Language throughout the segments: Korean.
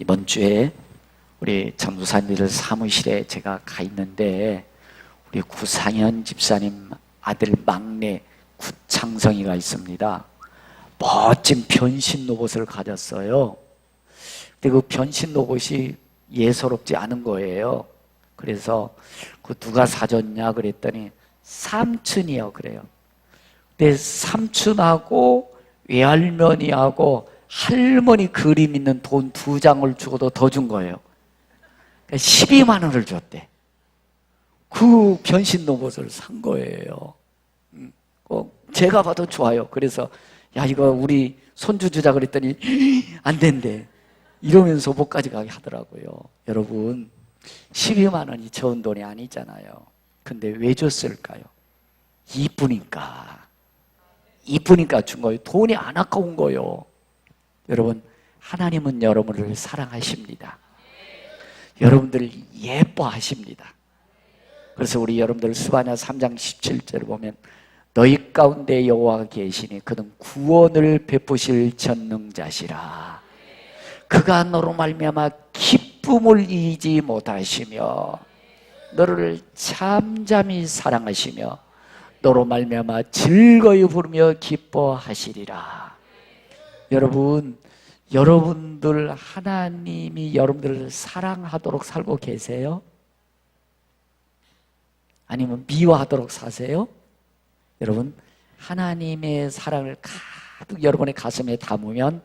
이번 주에 우리 전도사님들 사무실에 제가 가 있는데 우리 구상현 집사님 아들 막내 구창성이가 있습니다. 멋진 변신 로봇을 가졌어요. 근데 그 변신 로봇이 예사롭지 않은 거예요. 그래서 그 누가 사줬냐 그랬더니 삼촌이요 그래요. 근데 삼촌하고 외할머니하고 할머니 그림 있는 돈 2장을 주고도 더 준 거예요. 12만 원을 줬대. 그 변신 로봇을 산 거예요. 제가 봐도 좋아요. 그래서 야 이거 우리 손주 주자 그랬더니 안 된대. 이러면서 못 가져가게 하더라고요. 여러분 12만 원이 적은 돈이 아니잖아요. 근데 왜 줬을까요? 이쁘니까 준 거예요. 돈이 안 아까운 거예요. 여러분 하나님은 여러분을 사랑하십니다. 여러분들을 예뻐하십니다. 그래서 우리 여러분들 스바냐 3장 17절을 보면 너희 가운데 여호와가 계시니 그는 구원을 베푸실 전능자시라. 그가 너로 말미암아 기쁨을 이기지 못하시며 너를 참잠히 사랑하시며 너로 말미암아 즐거이 부르며 기뻐하시리라. 여러분들 하나님이 여러분들을 사랑하도록 살고 계세요? 아니면 미워하도록 사세요? 여러분 하나님의 사랑을 가득 여러분의 가슴에 담으면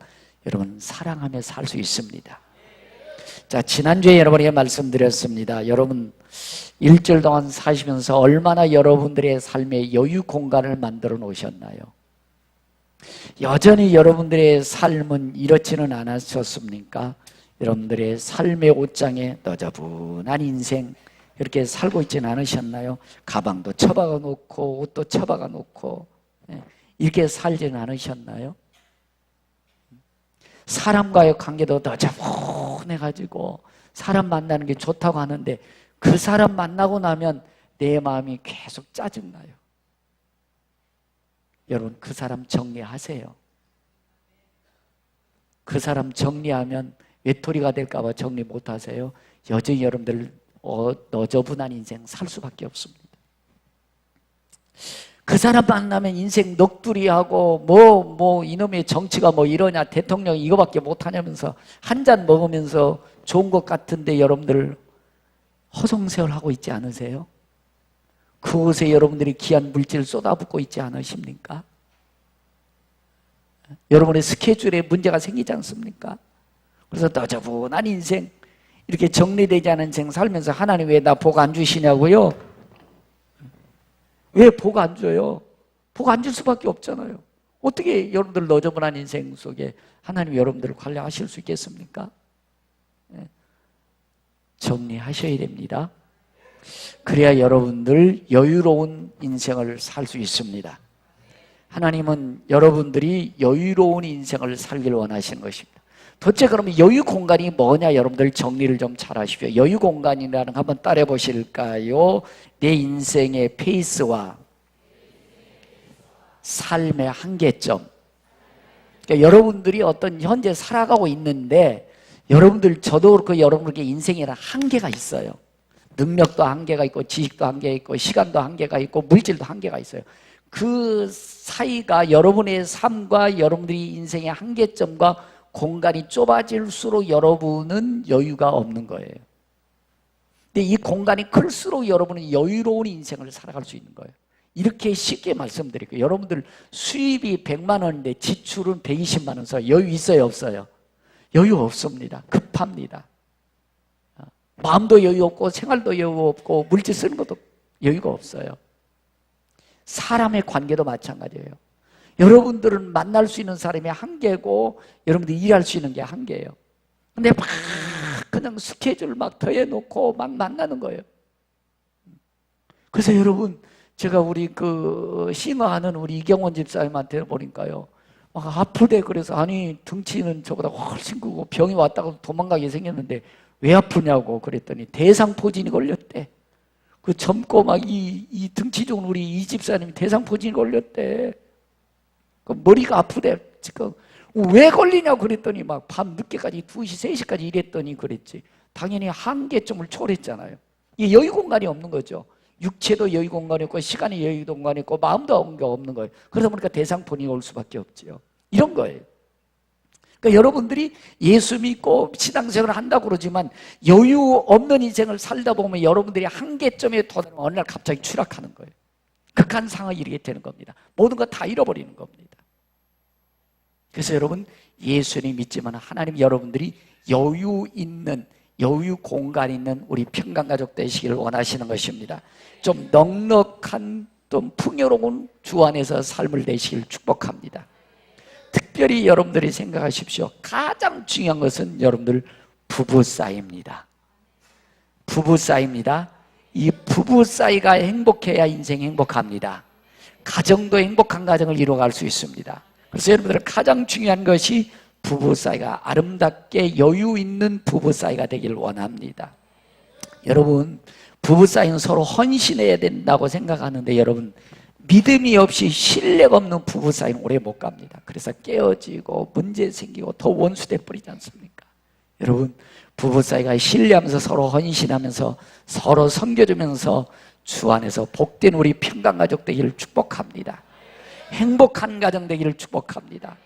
여러분 사랑하며 살 수 있습니다. 자, 지난주에 여러분에게 말씀드렸습니다. 여러분 일주일 동안 사시면서 얼마나 여러분들의 삶에 여유 공간을 만들어 놓으셨나요? 여전히 여러분들의 삶은 이렇지는 않았었습니까? 여러분들의 삶의 옷장에 너저분한 인생 이렇게 살고 있지는 않으셨나요? 가방도 처박아 놓고 옷도 처박아 놓고 이렇게 살지는 않으셨나요? 사람과의 관계도 너저분해가지고 사람 만나는 게 좋다고 하는데 그 사람 만나고 나면 내 마음이 계속 짜증나요. 여러분 그 사람 정리하세요. 그 사람 정리하면 외톨이가 될까 봐 정리 못하세요. 여전히 여러분들 너저분한 인생 살 수밖에 없습니다. 그 사람 만나면 인생 넋두리하고 뭐 이놈의 정치가 뭐 이러냐 대통령이 이거밖에 못하냐면서 한 잔 먹으면서 좋은 것 같은데 여러분들 허송세월하고 있지 않으세요? 그곳에 여러분들이 귀한 물질을 쏟아붓고 있지 않으십니까? 여러분의 스케줄에 문제가 생기지 않습니까? 그래서 너저분한 인생 이렇게 정리되지 않은 인생 살면서 하나님 왜 나 복 안 주시냐고요? 왜 복 안 줘요? 복 안 줄 수밖에 없잖아요. 어떻게 여러분들 너저분한 인생 속에 하나님 여러분들을 관리하실 수 있겠습니까? 정리하셔야 됩니다. 그래야 여러분들 여유로운 인생을 살 수 있습니다. 하나님은 여러분들이 여유로운 인생을 살길 원하시는 것입니다. 도대체 그러면 여유 공간이 뭐냐? 여러분들 정리를 좀 잘 하십시오. 여유 공간이라는 거 한번 따라 보실까요? 내 인생의 페이스와 삶의 한계점. 그러니까 여러분들이 어떤 현재 살아가고 있는데 여러분들 저도 그렇고 여러분에게 인생이라는 한계가 있어요. 능력도 한계가 있고 지식도 한계가 있고 시간도 한계가 있고 물질도 한계가 있어요. 그 사이가 여러분의 삶과 여러분들이 인생의 한계점과 공간이 좁아질수록 여러분은 여유가 없는 거예요. 근데 이 공간이 클수록 여러분은 여유로운 인생을 살아갈 수 있는 거예요. 이렇게 쉽게 말씀드릴게요. 여러분들 수입이 100만 원인데 지출은 120만 원 써. 여유 있어요 없어요? 여유 없습니다. 급합니다. 마음도 여유 없고 생활도 여유 없고 물질 쓰는 것도 여유가 없어요. 사람의 관계도 마찬가지예요. 여러분들은 만날 수 있는 사람이 한계고 여러분들이 일할 수 있는 게 한계예요. 근데 막 그냥 스케줄 막 더해놓고 막 만나는 거예요. 그래서 여러분 제가 우리 그 싱어하는 우리 이경원 집사님한테 보니까요 막 아프대. 그래서 아니 등치는 저보다 훨씬 크고 병이 왔다가 도망가게 생겼는데 왜 아프냐고 그랬더니 대상포진이 걸렸대. 그 젊고 막 이 등치 좋은 우리 이 집사님이 대상포진이 걸렸대. 그 머리가 아프대. 지금 왜 걸리냐고 그랬더니 막 밤 늦게까지 2시, 3시까지 일했더니 그랬지. 당연히 한계점을 초월했잖아요. 이게 여유 공간이 없는 거죠. 육체도 여유 공간이 없고 시간이 여유 공간이 없고 마음도 없는 거예요. 그러다 보니까 대상폰이 올 수밖에 없지요. 이런 거예요. 그러니까 여러분들이 예수 믿고 신앙생활을 한다고 그러지만 여유 없는 인생을 살다 보면 여러분들이 한계점에 도달하면 어느 날 갑자기 추락하는 거예요. 극한 상황에 이르게 되는 겁니다. 모든 거 다 잃어버리는 겁니다. 그래서 여러분, 예수님 믿지만 하나님 여러분들이 여유 있는, 여유 공간 있는 우리 평강가족 되시기를 원하시는 것입니다. 좀 넉넉한, 좀 풍요로운 주 안에서 삶을 되시길 축복합니다. 특별히 여러분들이 생각하십시오. 가장 중요한 것은 여러분들 부부 사이입니다. 부부 사이입니다. 이 부부 사이가 행복해야 인생이 행복합니다. 가정도 행복한 가정을 이루어갈 수 있습니다. 그래서 여러분들 가장 중요한 것이 부부 사이가 아름답게 여유 있는 부부 사이가 되길 원합니다. 여러분, 부부 사이는 서로 헌신해야 된다고 생각하는데 여러분, 믿음이 없이 신뢰가 없는 부부 사이는 오래 못 갑니다. 그래서 깨어지고 문제 생기고 더 원수돼 버리지 않습니까? 여러분, 부부 사이가 신뢰하면서 서로 헌신하면서 서로 섬겨주면서 주 안에서 복된 우리 평강가족 되기를 축복합니다. 행복한 가정 되기를 축복합니다.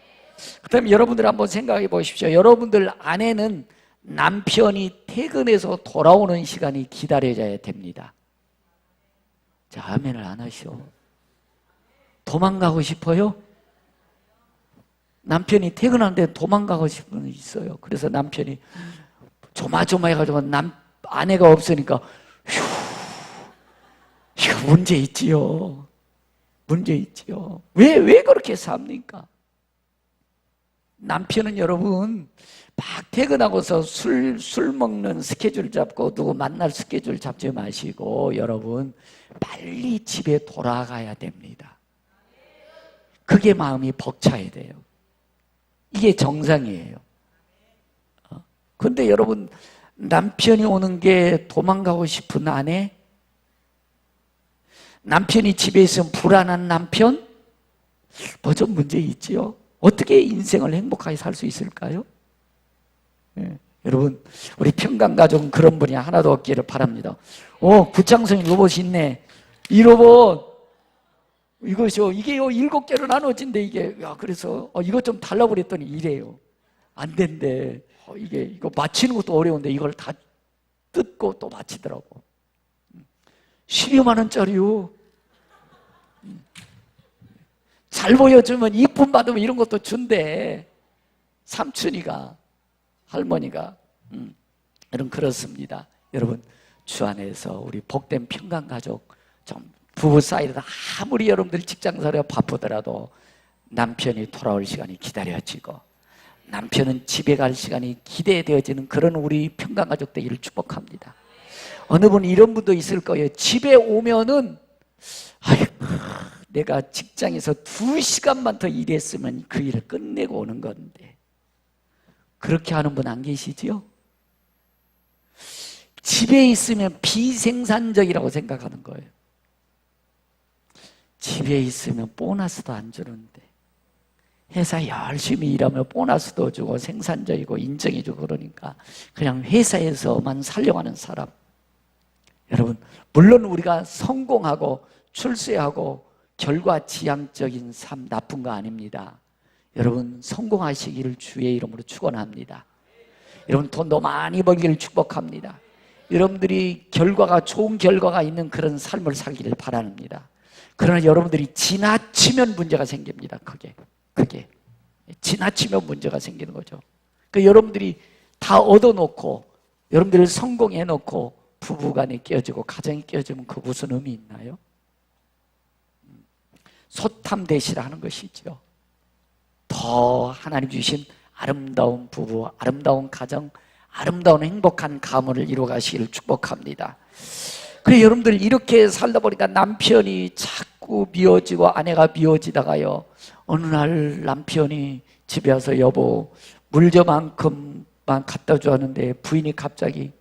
그 다음에 여러분들 한번 생각해 보십시오. 여러분들 아내는 남편이 퇴근해서 돌아오는 시간이 기다려져야 됩니다. 자, 아멘을 안 하시오. 도망가고 싶어요? 남편이 퇴근하는데 도망가고 싶은 분 있어요. 그래서 남편이 조마조마해가지고 아내가 없으니까 휴, 문제 있지요. 문제 있지요. 왜 그렇게 삽니까? 남편은 여러분 막 퇴근하고서 술 먹는 스케줄 잡고 누구 만날 스케줄 잡지 마시고 여러분 빨리 집에 돌아가야 됩니다. 그게 마음이 벅차야 돼요. 이게 정상이에요. 근데 여러분 남편이 오는 게 도망가고 싶은 아내, 남편이 집에 있으면 불안한 남편, 뭐 좀 문제 있지요. 어떻게 인생을 행복하게 살 수 있을까요? 예. 여러분 우리 평강가족은 그런 분이 하나도 없기를 바랍니다. 구창성이 로봇이 있네. 이 로봇 이것이요, 이게요 7개로 나눠진대. 이게 그래서 이것 좀 달라고 그랬더니 이래요. 안 된대. 이거 맞히는 것도 어려운데 이걸 다 뜯고 또 맞히더라고. 12만 원짜리요. 잘 보여주면 이쁨 받으면 이런 것도 준대. 삼촌이가, 할머니가. 여러분 그렇습니다. 여러분 주 안에서 우리 복된 평강가족 좀 부부 사이에서 아무리 여러분들 직장생활에 바쁘더라도 남편이 돌아올 시간이 기다려지고 남편은 집에 갈 시간이 기대되어지는 그런 우리 평강가족 되기를 축복합니다. 어느 분 이런 분도 있을 거예요. 집에 오면은 내가 직장에서 2시간만 더 일했으면 그 일을 끝내고 오는 건데 그렇게 하는 분 안 계시지요? 집에 있으면 비생산적이라고 생각하는 거예요. 집에 있으면 보너스도 안 주는데 회사 열심히 일하면 보너스도 주고 생산적이고 인정해주고 그러니까 그냥 회사에서만 살려가는 사람. 여러분 물론 우리가 성공하고 출세하고 결과지향적인 삶 나쁜 거 아닙니다. 여러분 성공하시기를 주의 이름으로 축원합니다. 여러분 돈도 많이 벌기를 축복합니다. 여러분들이 좋은 결과가 있는 그런 삶을 살기를 바랍니다. 그러나 여러분들이 지나치면 문제가 생깁니다. 그게 지나치면 문제가 생기는 거죠. 그러니까 여러분들이 다 얻어놓고 여러분들이 성공해놓고 부부간에 깨어지고 가정이 깨어지면 그 무슨 의미 있나요? 소탐대시라 하는 것이죠. 더 하나님 주신 아름다운 부부, 아름다운 가정, 아름다운 행복한 가문을 이루어가시기를 축복합니다. 그래 여러분들 이렇게 살다 보니까 남편이 자꾸 미워지고 아내가 미워지다가요 어느 날 남편이 집에 와서 여보 물 저만큼만 갖다 주었는데 부인이 갑자기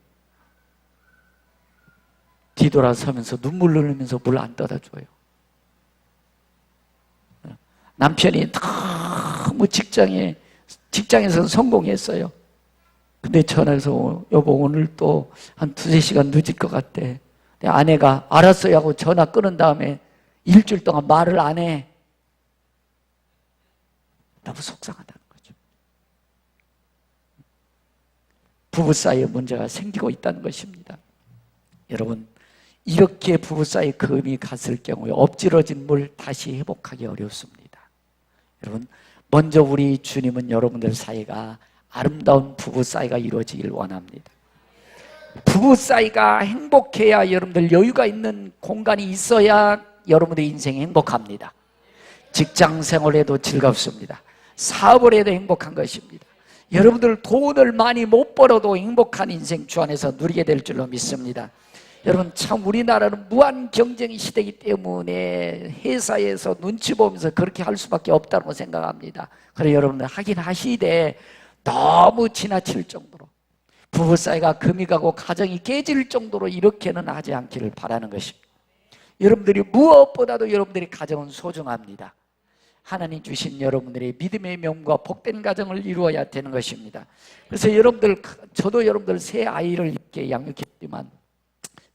뒤돌아서면서 눈물 흘리면서 물 안 떠다 줘요. 남편이 너무 직장에 직장에서 성공했어요. 근데 전화해서 여보 오늘 또 한 2-3시간 늦을 것 같대. 내 아내가 알았어요 하고 전화 끊은 다음에 일주일 동안 말을 안 해. 너무 속상하다는 거죠. 부부 사이에 문제가 생기고 있다는 것입니다. 여러분, 이렇게 부부 사이에 금이 갔을 경우에 엎질러진 물 다시 회복하기 어렵습니다. 여러분, 먼저 우리 주님은 여러분들 사이가 아름다운 부부 사이가 이루어지길 원합니다. 부부 사이가 행복해야 여러분들 여유가 있는 공간이 있어야 여러분의 인생이 행복합니다. 직장 생활에도 즐겁습니다. 사업을 해도 행복한 것입니다. 여러분들 돈을 많이 못 벌어도 행복한 인생 주 안에서 누리게 될 줄로 믿습니다. 여러분, 참 우리나라는 무한 경쟁 시대이기 때문에 회사에서 눈치 보면서 그렇게 할 수밖에 없다고 생각합니다. 그래서 여러분들 하긴 하시되 너무 지나칠 정도로 부부 사이가 금이 가고 가정이 깨질 정도로 이렇게는 하지 않기를 바라는 것입니다. 여러분들이 무엇보다도 여러분들이 가정은 소중합니다. 하나님 주신 여러분들의 믿음의 명과 복된 가정을 이루어야 되는 것입니다. 그래서 여러분들, 저도 여러분들 새 아이를 이렇게 양육했지만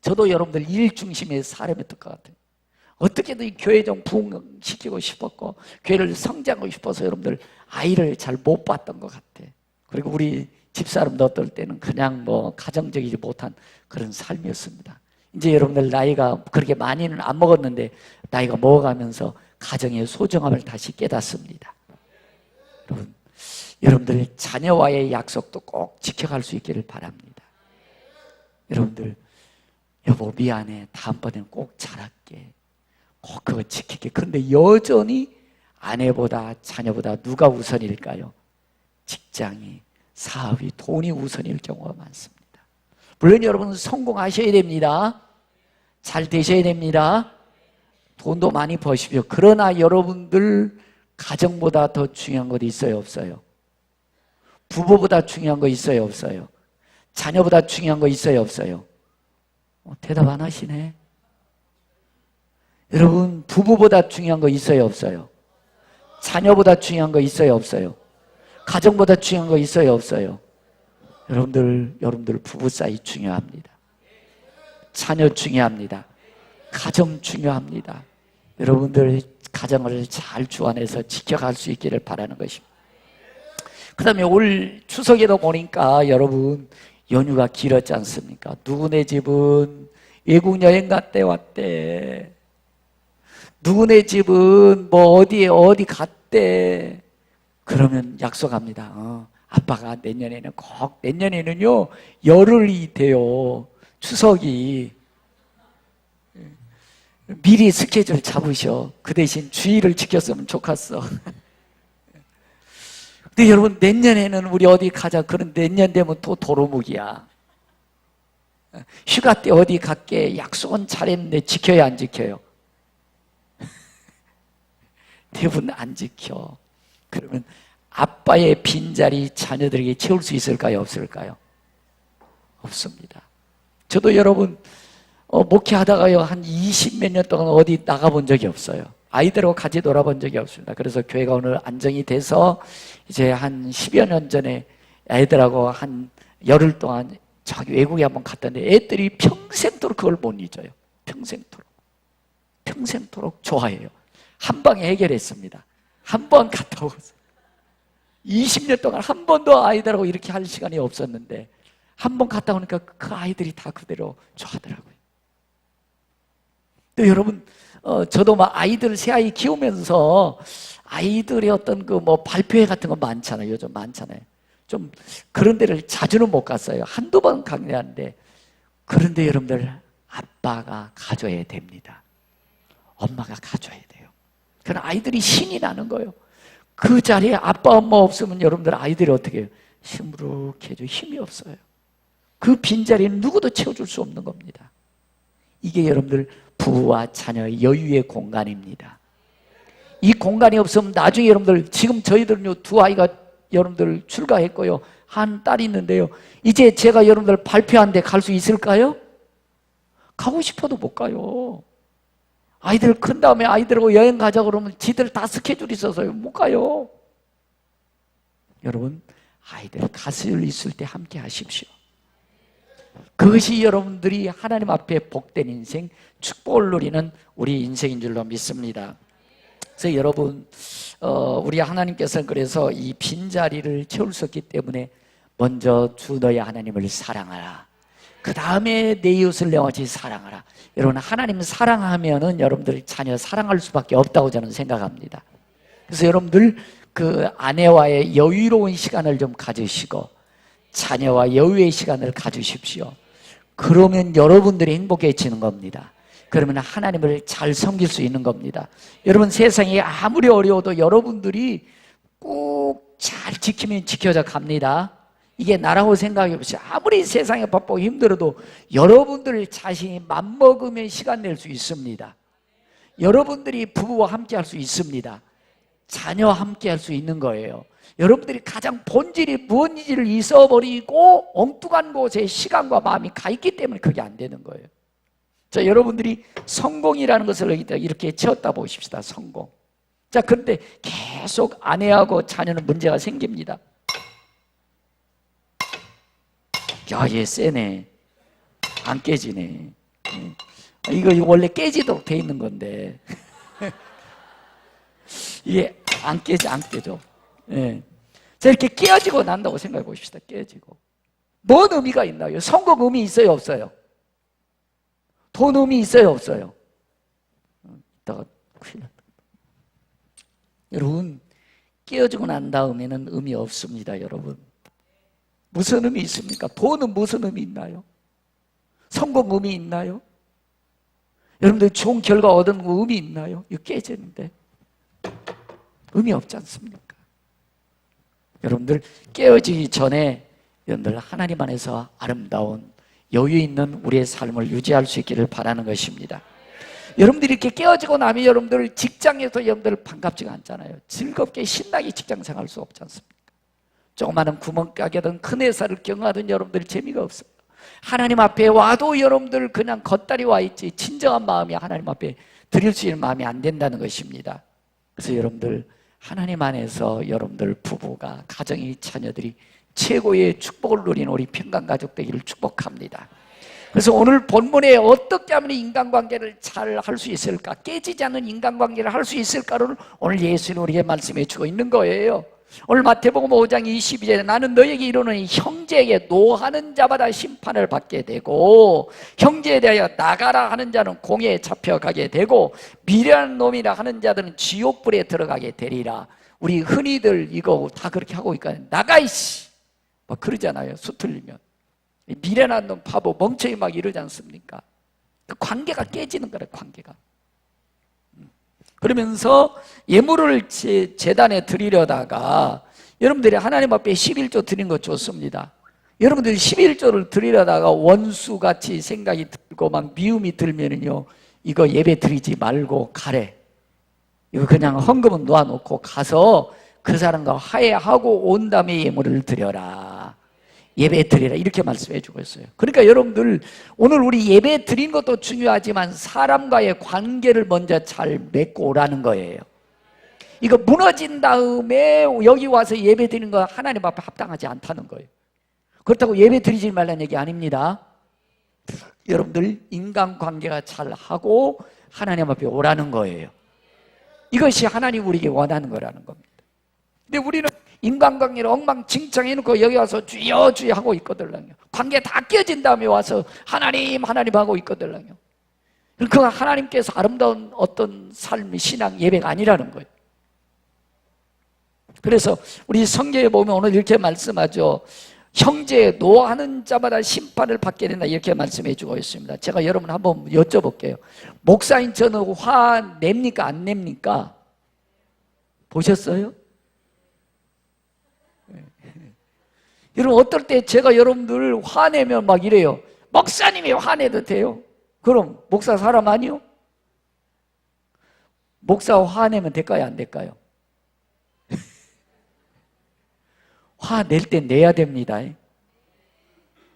저도 여러분들 일 중심의 사람이었던 것 같아요. 어떻게든 이 교회 좀 부흥시키고 싶었고 교회를 성장하고 싶어서 여러분들 아이를 잘 못 봤던 것 같아. 그리고 우리 집사람도 어떨 때는 그냥 뭐 가정적이지 못한 그런 삶이었습니다. 이제 여러분들 나이가 그렇게 많이는 안 먹었는데 나이가 먹어가면서 가정의 소중함을 다시 깨닫습니다. 여러분들 자녀와의 약속도 꼭 지켜갈 수 있기를 바랍니다. 여러분들, 여보 미안해, 다음번에는 꼭 잘할게, 꼭 그거 지킬게. 그런데 여전히 아내보다 자녀보다 누가 우선일까요? 직장이, 사업이, 돈이 우선일 경우가 많습니다. 물론 여러분은 성공하셔야 됩니다. 잘 되셔야 됩니다. 돈도 많이 버십시오. 그러나 여러분들 가정보다 더 중요한 것 있어요, 없어요? 부부보다 중요한 거 있어요, 없어요? 자녀보다 중요한 거 있어요, 없어요? 대답 안 하시네. 여러분, 부부보다 중요한 거 있어요, 없어요? 자녀보다 중요한 거 있어요, 없어요? 가정보다 중요한 거 있어요, 없어요? 여러분들 부부 사이 중요합니다. 자녀 중요합니다. 가정 중요합니다. 여러분들 가정을 잘 주 안에서 지켜갈 수 있기를 바라는 것입니다. 그 다음에 올 추석에도 보니까 여러분 연휴가 길었지 않습니까? 누구네 집은 외국 여행 갔대 왔대. 누구네 집은 뭐 어디 갔대. 그러면 약속합니다. 아빠가 내년에는요 열흘이 돼요. 추석이. 미리 스케줄 잡으셔. 그 대신 주의를 지켰으면 좋겠어. 근데 여러분, 내년에는 우리 어디 가자. 그런 내년 되면 또 도루묵이야. 휴가 때 어디 갈게. 약속은 잘했는데 지켜야 안 지켜요? 대부분 안 지켜. 그러면 아빠의 빈자리 자녀들에게 채울 수 있을까요, 없을까요? 없습니다. 저도 여러분 목회하다가요 한 20몇 년 동안 어디 나가본 적이 없어요. 아이들하고 같이 놀아본 적이 없습니다. 그래서 교회가 오늘 안정이 돼서 이제 한 10여 년 전에 애들하고 한 열흘 동안 저기 외국에 한번 갔던데 애들이 평생토록 그걸 못 잊어요. 평생토록 좋아해요. 한 방에 해결했습니다. 한 번 갔다 오고 20년 동안 한 번도 아이들하고 이렇게 할 시간이 없었는데 한 번 갔다 오니까 그 아이들이 다 그대로 좋아하더라고요. 또 여러분, 저도 막 아이들, 새 아이 키우면서 아이들의 어떤 그 뭐 발표회 같은 거 많잖아요. 요즘 많잖아요. 좀 그런 데를 자주는 못 갔어요. 한두 번 강의하는데. 그런데 여러분들, 아빠가 가져야 됩니다. 엄마가 가져야 돼요. 그럼 아이들이 신이 나는 거예요. 그 자리에 아빠, 엄마 없으면 여러분들 아이들이 어떻게 해요? 시무룩해져. 힘이 없어요. 그 빈자리는 누구도 채워줄 수 없는 겁니다. 이게 여러분들 부부와 자녀의 여유의 공간입니다. 이 공간이 없으면 나중에 여러분들, 지금 저희들은요 두 아이가 여러분들 출가했고요 한 딸이 있는데요, 이제 제가 여러분들 발표한 데 갈 수 있을까요? 가고 싶어도 못 가요. 아이들 큰 다음에 아이들하고 여행 가자 그러면 지들 다 스케줄이 있어서요 못 가요. 여러분, 아이들 가슬 있을 때 함께 하십시오. 그것이 여러분들이 하나님 앞에 복된 인생, 축복을 누리는 우리 인생인 줄로 믿습니다. 그래서 여러분, 우리 하나님께서는 그래서 이 빈자리를 채울 수 없기 때문에 먼저 주 너의 하나님을 사랑하라. 그 다음에 내 이웃을 내 같이 사랑하라. 여러분, 하나님 사랑하면은 여러분들 자녀 사랑할 수밖에 없다고 저는 생각합니다. 그래서 여러분들 그 아내와의 여유로운 시간을 좀 가지시고 자녀와 여유의 시간을 가지십시오. 그러면 여러분들이 행복해지는 겁니다. 그러면 하나님을 잘 섬길 수 있는 겁니다. 여러분, 세상이 아무리 어려워도 여러분들이 꼭 잘 지키면 지켜져 갑니다. 이게 나라고 생각해 보세요. 아무리 세상에 바쁘고 힘들어도 여러분들 자신이 맘먹으면 시간 낼 수 있습니다. 여러분들이 부부와 함께 할 수 있습니다. 자녀와 함께 할 수 있는 거예요. 여러분들이 가장 본질이 무엇인지를 잊어버리고 엉뚱한 곳에 시간과 마음이 가 있기 때문에 그게 안 되는 거예요. 자, 여러분들이 성공이라는 것을 이렇게 채웠다 보십시다. 성공. 자, 그런데 계속 아내하고 자녀는 문제가 생깁니다. 야, 얘 세네. 안 깨지네. 이거 원래 깨지도록 돼 있는 건데 이게 안 깨져. 예. 자, 이렇게 깨어지고 난다고 생각해 보십시다. 깨지고. 뭔 의미가 있나요? 성공 의미 있어요, 없어요? 돈 의미 있어요, 없어요? 이따가 큰일 났다. 여러분, 깨어지고 난 다음에는 의미 없습니다, 여러분. 무슨 의미 있습니까? 돈은 무슨 의미 있나요? 성공 의미 있나요? 여러분들 좋은 결과 얻은 거 의미 있나요? 이거 깨지는데 의미 없지 않습니까? 여러분들 깨어지기 전에 여러분들 하나님 안에서 아름다운 여유 있는 우리의 삶을 유지할 수 있기를 바라는 것입니다. 여러분들이 이렇게 깨어지고 나면 여러분들 직장에서 여러분들 반갑지가 않잖아요. 즐겁게 신나게 직장 생활할 수 없지 않습니까? 조그마한 구멍가게든 큰 회사를 경영하든 여러분들 재미가 없어요. 하나님 앞에 와도 여러분들 그냥 겉다리 와 있지 진정한 마음이 하나님 앞에 드릴 수 있는 마음이 안 된다는 것입니다. 그래서 여러분들 하나님 안에서 여러분들 부부가 가정이 자녀들이 최고의 축복을 누리는 우리 평강가족 되기를 축복합니다. 그래서 오늘 본문에 어떻게 하면 인간관계를 잘 할 수 있을까, 깨지지 않는 인간관계를 할 수 있을까를 오늘 예수는 우리에게 말씀해 주고 있는 거예요. 오늘 마태복음 5장 22절에 나는 너에게 이르노니 형제에게 노하는 자마다 심판을 받게 되고 형제에 대하여 나가라 하는 자는 공에 잡혀가게 되고 미련한 놈이라 하는 자들은 지옥불에 들어가게 되리라. 우리 흔히들 이거 다 그렇게 하고 있거든요. 나가 이씨 막 그러잖아요. 수틀리면 미련한 놈 바보 멍청이 막 이러지 않습니까? 그 관계가 깨지는 거래. 관계가. 그러면서 예물을 제단에 드리려다가 여러분들이 하나님 앞에 11조 드리는 거 좋습니다. 여러분들이 11조를 드리려다가 원수같이 생각이 들고 막 미움이 들면은요, 이거 예배 드리지 말고 가래. 이거 그냥 헌금은 놓아놓고 가서 그 사람과 화해하고 온 다음에 예물을 드려라. 예배 드리라. 이렇게 말씀해 주고 있어요. 그러니까 여러분들 오늘 우리 예배 드린 것도 중요하지만 사람과의 관계를 먼저 잘 맺고 오라는 거예요. 이거 무너진 다음에 여기 와서 예배 드리는 거 하나님 앞에 합당하지 않다는 거예요. 그렇다고 예배 드리지 말라는 얘기 아닙니다. 여러분들 인간관계가 잘하고 하나님 앞에 오라는 거예요. 이것이 하나님 우리에게 원하는 거라는 겁니다. 근데 우리는 인간관계를 엉망진창 해놓고 여기 와서 주여 주여 하고 있거든요. 관계 다 깨진 다음에 와서 하나님 하나님 하고 있거든요. 그 하나님께서 아름다운 어떤 삶의 신앙 예배가 아니라는 거예요. 그래서 우리 성경에 보면 오늘 이렇게 말씀하죠. 형제 노하는 자마다 심판을 받게 된다 이렇게 말씀해 주고 있습니다. 제가 여러분 한번 여쭤볼게요. 목사인 저는 화 냅니까 안 냅니까? 보셨어요? 여러분 어떨 때 제가 여러분들 화내면 막 이래요. 목사님이 화내도 돼요? 그럼 목사 사람 아니요? 목사 화내면 될까요 안 될까요? 화낼 때 내야 됩니다.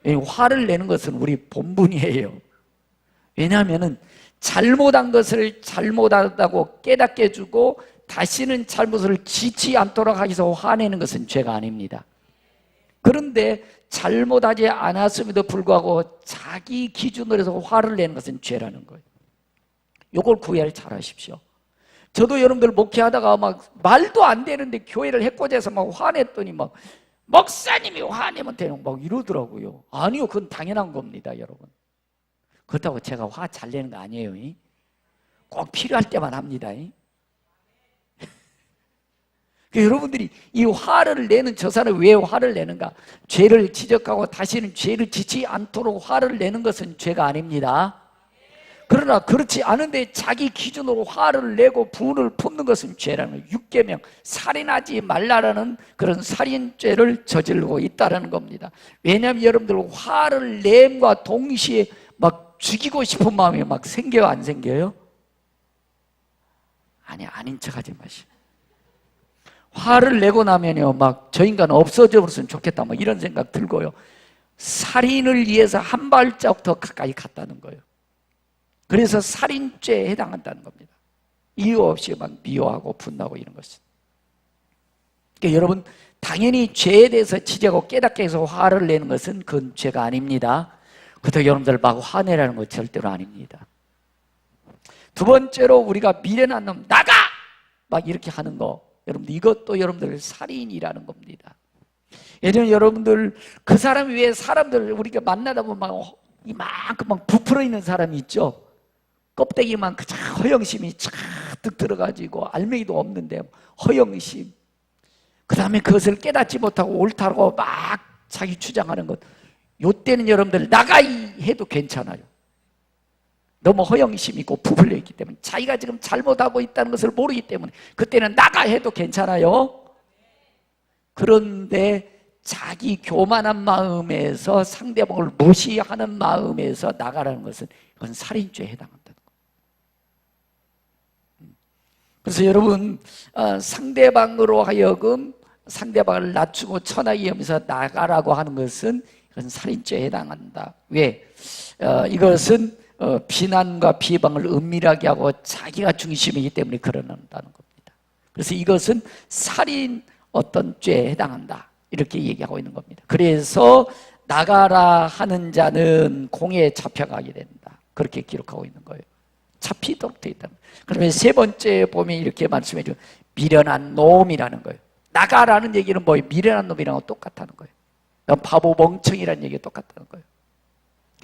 화를 내는 것은 우리 본분이에요. 왜냐하면 잘못한 것을 잘못하다고 깨닫게 해주고 다시는 잘못을 짓지 않도록 하기 위해서 화내는 것은 죄가 아닙니다. 그런데 잘못하지 않았음에도 불구하고 자기 기준으로 해서 화를 내는 것은 죄라는 거예요. 이걸 구애를 잘 하십시오. 저도 여러분들 목회하다가 막 말도 안 되는데 교회를 해코지해서 막 화냈더니 막 목사님이 화내면 되는 막 이러더라고요. 아니요, 그건 당연한 겁니다, 여러분. 그렇다고 제가 화 잘 내는 거 아니에요. 꼭 필요할 때만 합니다. 여러분들이 이 화를 내는, 저 사람이 왜 화를 내는가? 죄를 지적하고 다시는 죄를 짓지 않도록 화를 내는 것은 죄가 아닙니다. 그러나 그렇지 않은데 자기 기준으로 화를 내고 분을 품는 것은 죄라는 거예요. 6계명 살인하지 말라라는 그런 살인죄를 저지르고 있다는 겁니다. 왜냐하면 여러분들 화를 내음과 동시에 막 죽이고 싶은 마음이 막 생겨요, 안 생겨요? 아니, 아닌 척하지 마시고. 화를 내고 나면요, 막 저 인간 없어져 버렸으면 좋겠다, 뭐 이런 생각 들고요. 살인을 위해서 한 발자국 더 가까이 갔다는 거예요. 그래서 살인죄에 해당한다는 겁니다. 이유 없이 막 미워하고 분노하고 이런 것은. 그러니까 여러분, 당연히 죄에 대해서 지적하고 깨닫게 해서 화를 내는 것은 그건 죄가 아닙니다. 그렇다고 여러분들 막 화내라는 건 절대로 아닙니다. 두 번째로 우리가 미련한 놈 나가! 막 이렇게 하는 거, 여러분들 이것도 여러분들 살인이라는 겁니다. 예전에 여러분들 그 사람이 왜 사람들 우리가 만나다 보면 막 이만큼 막 부풀어 있는 사람이 있죠. 껍데기만 그저 허영심이 쫙득 들어가지고 알맹이도 없는데 허영심. 그 다음에 그것을 깨닫지 못하고 옳다고 막 자기 주장하는 것. 요때는 여러분들 나가 해도 괜찮아요. 너무 허영심이 있고 부풀려 있기 때문에, 자기가 지금 잘못하고 있다는 것을 모르기 때문에 그때는 나가 해도 괜찮아요. 그런데 자기 교만한 마음에서 상대방을 무시하는 마음에서 나가라는 것은 그건 살인죄에 해당한다는 거예요. 그래서 여러분, 상대방으로 하여금 상대방을 낮추고 천하게 여기면서 나가라고 하는 것은 그건 살인죄에 해당한다. 왜? 이것은 비난과 비방을 은밀하게 하고 자기가 중심이기 때문에 그러는다는 겁니다. 그래서 이것은 살인 어떤 죄에 해당한다, 이렇게 얘기하고 있는 겁니다. 그래서 나가라 하는 자는 공에 잡혀가게 된다, 그렇게 기록하고 있는 거예요. 잡히도록 되어 있다. 그러면 세 번째 보면 이렇게 말씀해 줘. 미련한 놈이라는 거예요. 나가라는 얘기는 뭐예요? 미련한 놈이랑 똑같다는 거예요. 바보 멍청이라는 얘기가 똑같다는 거예요.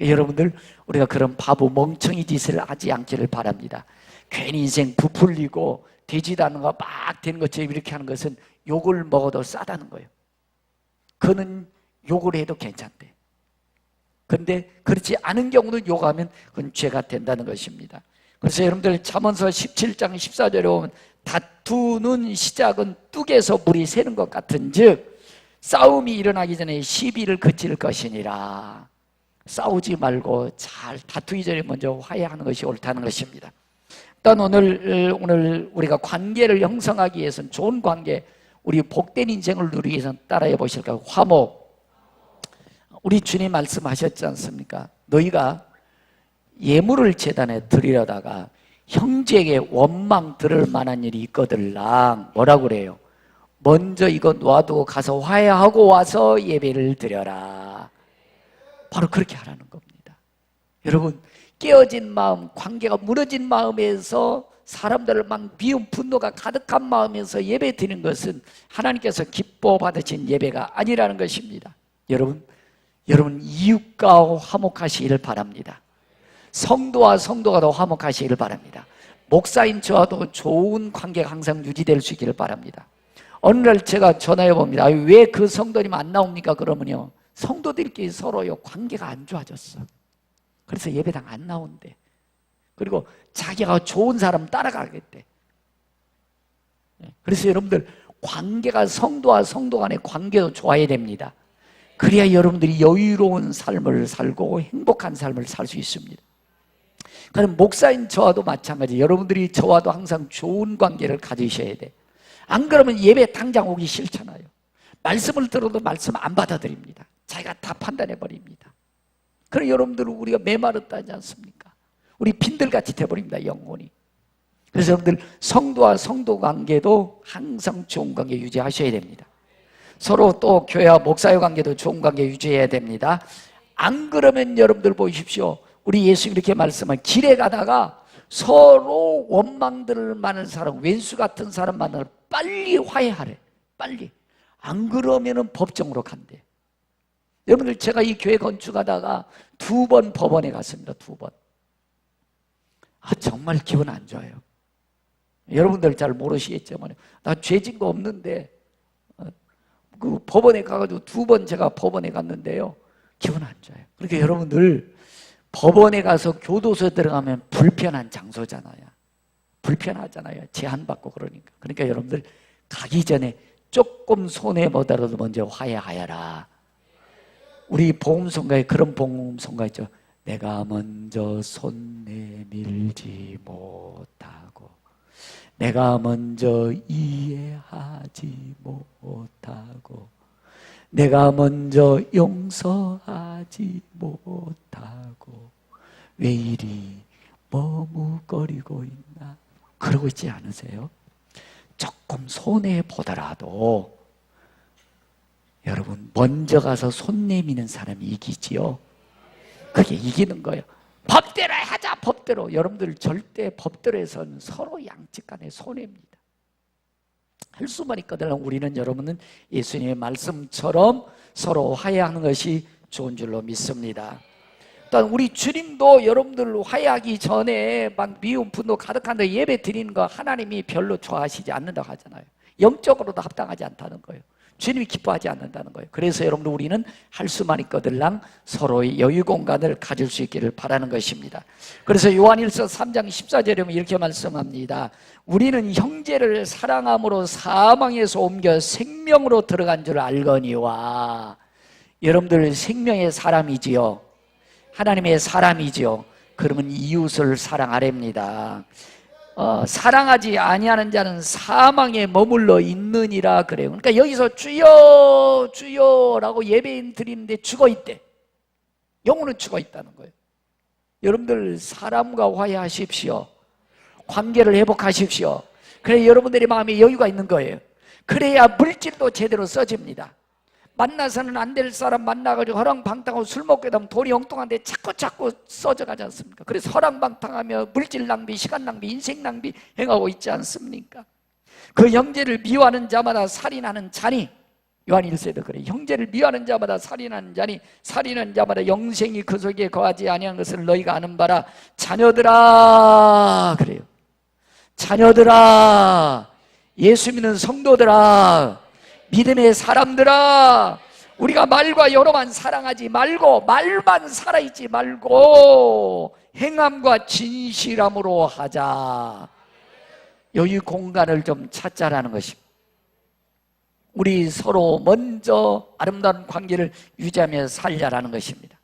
여러분들, 우리가 그런 바보 멍청이 짓을 하지 않기를 바랍니다. 괜히 인생 부풀리고 되지도 않는 거 막 되는 것처럼 이렇게 하는 것은 욕을 먹어도 싸다는 거예요. 그는 욕을 해도 괜찮대. 그런데 그렇지 않은 경우는 욕하면 그건 죄가 된다는 것입니다. 그래서 여러분들 잠언서 17장 14절에 보면 다투는 시작은 뚝에서 물이 새는 것 같은즉 싸움이 일어나기 전에 시비를 그칠 것이니라. 싸우지 말고 잘 다투기 전에 먼저 화해하는 것이 옳다는 것입니다. 일단 오늘 우리가 관계를 형성하기 위해서는, 좋은 관계, 우리 복된 인생을 누리기 위해서는 따라해 보실까요? 화목. 우리 주님 말씀하셨지 않습니까? 너희가 예물을 제단에 드리려다가 형제에게 원망 들을 만한 일이 있거들랑 뭐라고 그래요? 먼저 이거 놔두고 가서 화해하고 와서 예배를 드려라. 바로 그렇게 하라는 겁니다. 여러분, 깨어진 마음, 관계가 무너진 마음에서 사람들을 막 미움, 분노가 가득한 마음에서 예배 드리는 것은 하나님께서 기뻐 받으신 예배가 아니라는 것입니다. 여러분 이웃과 화목하시기를 바랍니다. 성도와 성도가 더 화목하시기를 바랍니다. 목사인 저와도 좋은 관계가 항상 유지될 수 있기를 바랍니다. 어느 날 제가 전화해 봅니다. 왜 그 성도님 안 나옵니까? 그러면요, 성도들끼리 서로요 관계가 안 좋아졌어. 그래서 예배당 안 나온대. 그리고 자기가 좋은 사람 따라가겠대. 그래서 여러분들, 관계가, 성도와 성도 간의 관계도 좋아야 됩니다. 그래야 여러분들이 여유로운 삶을 살고 행복한 삶을 살 수 있습니다. 그럼 목사인 저와도 마찬가지. 여러분들이 저와도 항상 좋은 관계를 가지셔야 돼. 안 그러면 예배 당장 오기 싫잖아요. 말씀을 들어도 말씀 안 받아들입니다. 자기가 다 판단해 버립니다. 그럼 여러분들은 우리가 메마르다지 않습니까? 우리 빈들같이 돼버립니다, 영혼이. 그래서 여러분들 성도와 성도 관계도 항상 좋은 관계 유지하셔야 됩니다. 서로 또 교회와 목사의 관계도 좋은 관계 유지해야 됩니다. 안 그러면 여러분들 보십시오. 우리 예수님 이렇게 말씀한 길에 가다가 서로 원망들을 많은 사람, 왼수 같은 사람 만나면 빨리 화해하래. 빨리. 안 그러면은 법정으로 간대. 여러분들 제가 이 교회 건축하다가 2번 법원에 갔습니다. 2번. 정말 기분 안 좋아요. 여러분들 잘 모르시겠지만 나 죄진 거 없는데 그 법원에 가가지고 2번 제가 법원에 갔는데요, 기분 안 좋아요. 그러니까 여러분들 법원에 가서 교도소에 들어가면 불편한 장소잖아요. 불편하잖아요. 제한받고 그러니까 여러분들 가기 전에 조금 손해보더라도 먼저 화해하여라. 우리 복음성가에 그런 복음성가 있죠. 내가 먼저 손 내밀지 못하고 내가 먼저 이해하지 못하고 내가 먼저 용서하지 못하고 왜 이리 머뭇거리고 있나? 그러고 있지 않으세요? 조금 손해보더라도 여러분 먼저 가서 손 내미는 사람이 이기지요. 그게 이기는 거예요. 법대로 하자. 법대로. 여러분들 절대 법대로 해서는 서로 양측 간에 손해입니다. 할 수만 있거든. 우리는 여러분은 예수님의 말씀처럼 서로 화해하는 것이 좋은 줄로 믿습니다. 또한 우리 주님도 여러분들 화해하기 전에 막 미움 분노 가득한데 예배 드리는 거 하나님이 별로 좋아하시지 않는다고 하잖아요. 영적으로도 합당하지 않다는 거예요. 주님이 기뻐하지 않는다는 거예요. 그래서 여러분들 우리는 할 수만 있거들랑 서로의 여유 공간을 가질 수 있기를 바라는 것입니다. 그래서 요한일서 3장 14절에 보면 이렇게 말씀합니다. 우리는 형제를 사랑함으로 사망에서 옮겨 생명으로 들어간 줄 알거니와. 여러분들 생명의 사람이지요. 하나님의 사람이지요. 그러면 이웃을 사랑하랍니다. 사랑하지 아니하는 자는 사망에 머물러 있느니라 그래요. 그러니까 여기서 주여 주여라고 예배인 드리는데 죽어있대. 영혼은 죽어있다는 거예요. 여러분들 사람과 화해하십시오. 관계를 회복하십시오. 그래야 여러분들의 마음에 여유가 있는 거예요. 그래야 물질도 제대로 써집니다. 만나서는 안 될 사람 만나가지고 허랑방탕하고 술 먹게 되면 돈이 엉뚱한데 자꾸 써져가지 않습니까? 그래서 허랑방탕하며 물질 낭비, 시간 낭비, 인생 낭비 행하고 있지 않습니까? 그 형제를 미워하는 자마다 살인하는 자니, 요한 1세도 그래. 형제를 미워하는 자마다 살인하는 자니, 살인하는 자마다 영생이 그 속에 거하지 아니한 것을 너희가 아는 바라. 자녀들아 그래요. 자녀들아, 예수 믿는 성도들아, 믿음의 사람들아, 우리가 말과 여로만 사랑하지 말고 말만 살아있지 말고 행함과 진실함으로 하자. 여유 공간을 좀 찾자라는 것입니다. 우리 서로 먼저 아름다운 관계를 유지하며 살자라는 것입니다.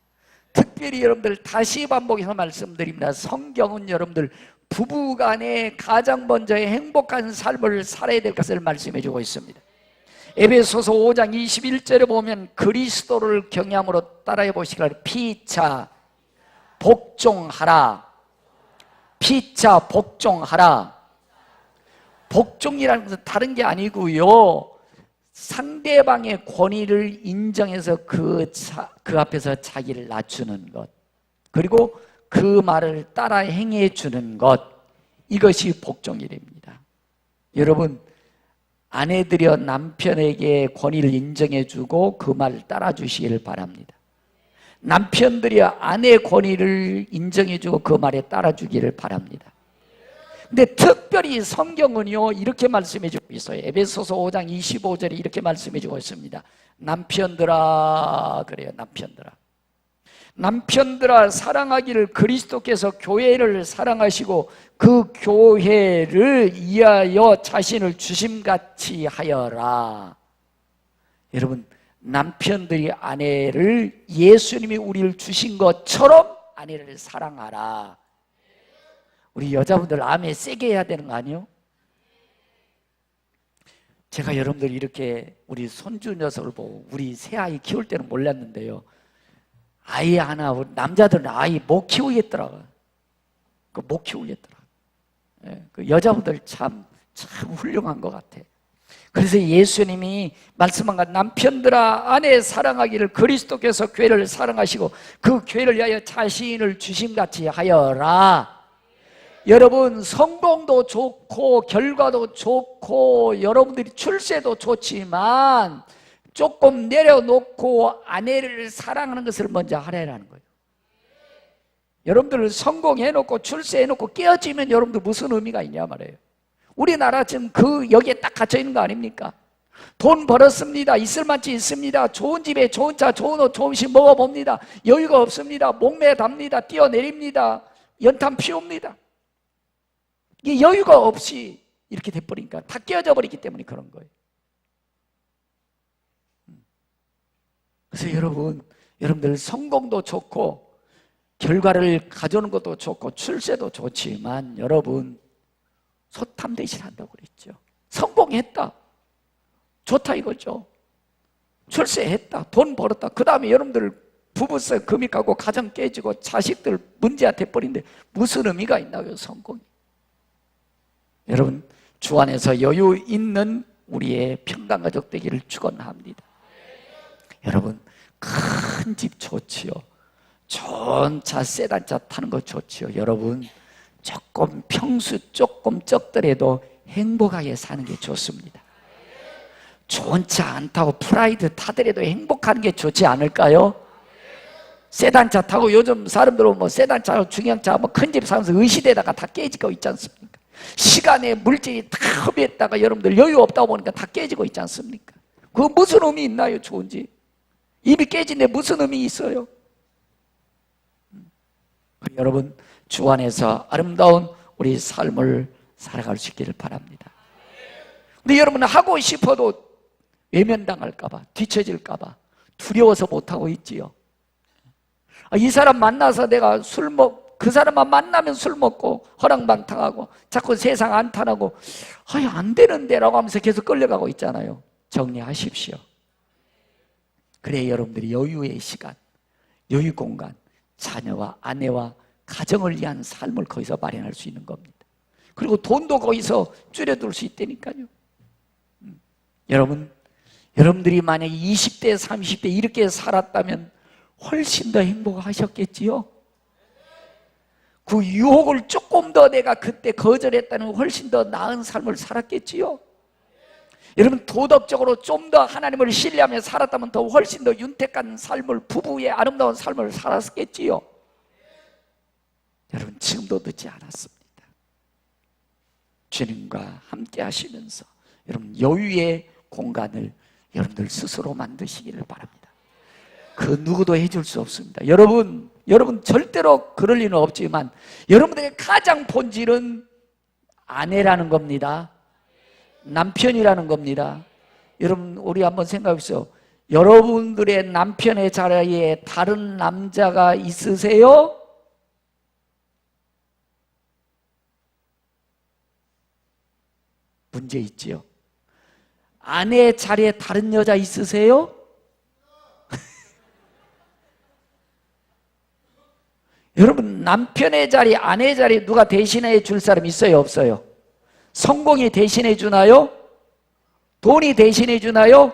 특별히 여러분들 다시 반복해서 말씀드립니다. 성경은 여러분들 부부간에 가장 먼저의 행복한 삶을 살아야 될 것을 말씀해 주고 있습니다. 에베소서 5장 21절에 보면 그리스도를 경외함으로 따라해 보시기를 피차 복종하라. 피차 복종하라. 복종이라는 것은 다른 게 아니고요, 상대방의 권위를 인정해서 그 앞에서 자기를 낮추는 것, 그리고 그 말을 따라 행해 주는 것, 이것이 복종이랍니다. 여러분, 아내들여 남편에게 권위를 인정해주고 그 말을 따라주시기를 바랍니다. 남편들이여 아내 권위를 인정해주고 그 말에 따라주기를 바랍니다. 근데 특별히 성경은요 이렇게 말씀해주고 있어요. 에베소서 5장 25절에 이렇게 말씀해주고 있습니다. 남편들아 그래요. 남편들아 사랑하기를 그리스도께서 교회를 사랑하시고 그 교회를 위하여 자신을 주심같이 하여라. 여러분, 남편들이 아내를 예수님이 우리를 주신 것처럼 아내를 사랑하라. 우리 여자분들 아멘 세게 해야 되는 거 아니에요? 제가 여러분들 이렇게 우리 손주 녀석을 보고 우리 새아이 키울 때는 몰랐는데요, 아이 하나, 남자들은 아이 못 키우겠더라고요. 못 키우겠더라고요. 그 여자분들 참 훌륭한 것 같아. 그래서 예수님이 말씀한 것, 남편들아 아내 사랑하기를 그리스도께서 교회를 사랑하시고 그 교회를 위하여 자신을 주심같이 하여라. 여러분, 성공도 좋고 결과도 좋고 여러분들이 출세도 좋지만 조금 내려놓고 아내를 사랑하는 것을 먼저 하라는 거예요. 여러분들 성공해놓고 출세해놓고 깨어지면 여러분들 무슨 의미가 있냐 말이에요. 우리나라 지금 여기에 딱 갇혀 있는 거 아닙니까? 돈 벌었습니다. 있을 만치 있습니다. 좋은 집에 좋은 차, 좋은 옷, 좋은 식 먹어봅니다. 여유가 없습니다. 목매 답니다. 뛰어내립니다. 연탄 피웁니다. 이게 여유가 없이 이렇게 돼버리니까 다 깨어져 버리기 때문에 그런 거예요. 그래서 여러분들 성공도 좋고 결과를 가져오는 것도 좋고 출세도 좋지만 여러분 소탐대실 한다고 그랬죠. 성공했다, 좋다 이거죠. 출세했다, 돈 벌었다. 그 다음에 여러분들 부부싸 금이 가고 가정 깨지고 자식들 문제가 돼버린데 무슨 의미가 있나요, 성공이? 여러분, 주 안에서 여유 있는 우리의 평강가족 되기를 축원합니다. 여러분, 큰 집 좋지요. 좋은 차, 세단차 타는 거 좋지요. 여러분, 조금 평수 조금 적더라도 행복하게 사는 게 좋습니다. 좋은 차 안 타고 프라이드 타더라도 행복하는 게 좋지 않을까요? 세단차 타고 요즘 사람들은 뭐 세단차, 중형차, 뭐 큰 집 사면서 의시대다가 다 깨지고 있지 않습니까? 시간에 물질이 다 허비했다가 여러분들 여유 없다고 보니까 다 깨지고 있지 않습니까? 그거 무슨 의미 있나요, 좋은지? 입이 깨진데 무슨 의미 있어요? 여러분, 주 안에서 아름다운 우리 삶을 살아갈 수 있기를 바랍니다. 근데 여러분은 하고 싶어도 외면당할까봐, 뒤처질까봐 두려워서 못하고 있지요. 이 사람 만나서 내가 그 사람만 만나면 술 먹고 허랑방탕하고 자꾸 세상 안탄하고 안 되는데 라고 하면서 계속 끌려가고 있잖아요. 정리하십시오. 그래 여러분들이 여유의 시간, 여유 공간, 자녀와 아내와 가정을 위한 삶을 거기서 마련할 수 있는 겁니다. 그리고 돈도 거기서 줄여둘 수 있다니까요. 여러분들이 만약에 20대, 30대 이렇게 살았다면 훨씬 더 행복하셨겠지요? 그 유혹을 조금 더 내가 그때 거절했다면 훨씬 더 나은 삶을 살았겠지요? 여러분, 도덕적으로 좀 더 하나님을 신뢰하며 살았다면 더 훨씬 더 윤택한 삶을, 부부의 아름다운 삶을 살았겠지요? 여러분, 지금도 늦지 않았습니다. 주님과 함께 하시면서 여러분 여유의 공간을 여러분들 스스로 만드시기를 바랍니다. 그 누구도 해줄 수 없습니다. 여러분 절대로 그럴 리는 없지만 여러분들의 가장 본질은 아내라는 겁니다. 남편이라는 겁니다. 여러분, 우리 한번 생각해 보세요. 여러분들의 남편의 자리에 다른 남자가 있으세요? 문제 있지요. 아내의 자리에 다른 여자 있으세요? 여러분, 남편의 자리, 아내의 자리 누가 대신해 줄 사람 있어요, 없어요? 성공이 대신해 주나요? 돈이 대신해 주나요?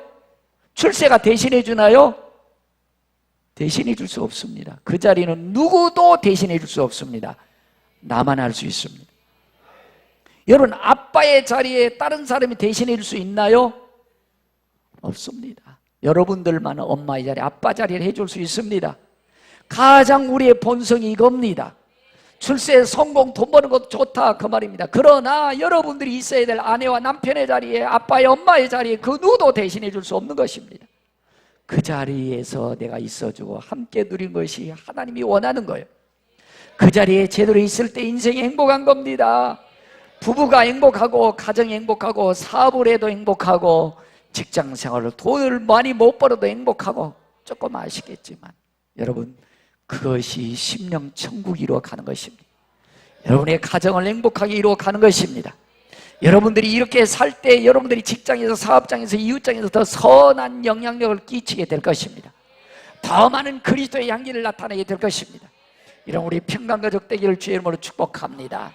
출세가 대신해 주나요? 대신해 줄 수 없습니다. 그 자리는 누구도 대신해 줄 수 없습니다. 나만 할 수 있습니다. 여러분, 아빠의 자리에 다른 사람이 대신해 줄 수 있나요? 없습니다. 여러분들만 엄마의 자리, 아빠 자리를 해줄 수 있습니다. 가장 우리의 본성이 이겁니다. 출세, 성공, 돈 버는 것도 좋다 그 말입니다. 그러나 여러분들이 있어야 될 아내와 남편의 자리에, 아빠의 엄마의 자리에 그 누구도 대신해 줄 수 없는 것입니다. 그 자리에서 내가 있어주고 함께 누린 것이 하나님이 원하는 거예요. 그 자리에 제대로 있을 때 인생이 행복한 겁니다. 부부가 행복하고 가정이 행복하고 사업을 해도 행복하고 직장생활을 돈을 많이 못 벌어도 행복하고 조금 아시겠지만 여러분, 그것이 심령 천국이 이루어가는 것입니다. 여러분의 가정을 행복하게 이루어가는 것입니다. 여러분들이 이렇게 살 때 여러분들이 직장에서, 사업장에서, 이웃장에서 더 선한 영향력을 끼치게 될 것입니다. 더 많은 그리스도의 향기를 나타내게 될 것입니다. 이런 우리 평강가족 되기를 주의 이름으로 축복합니다.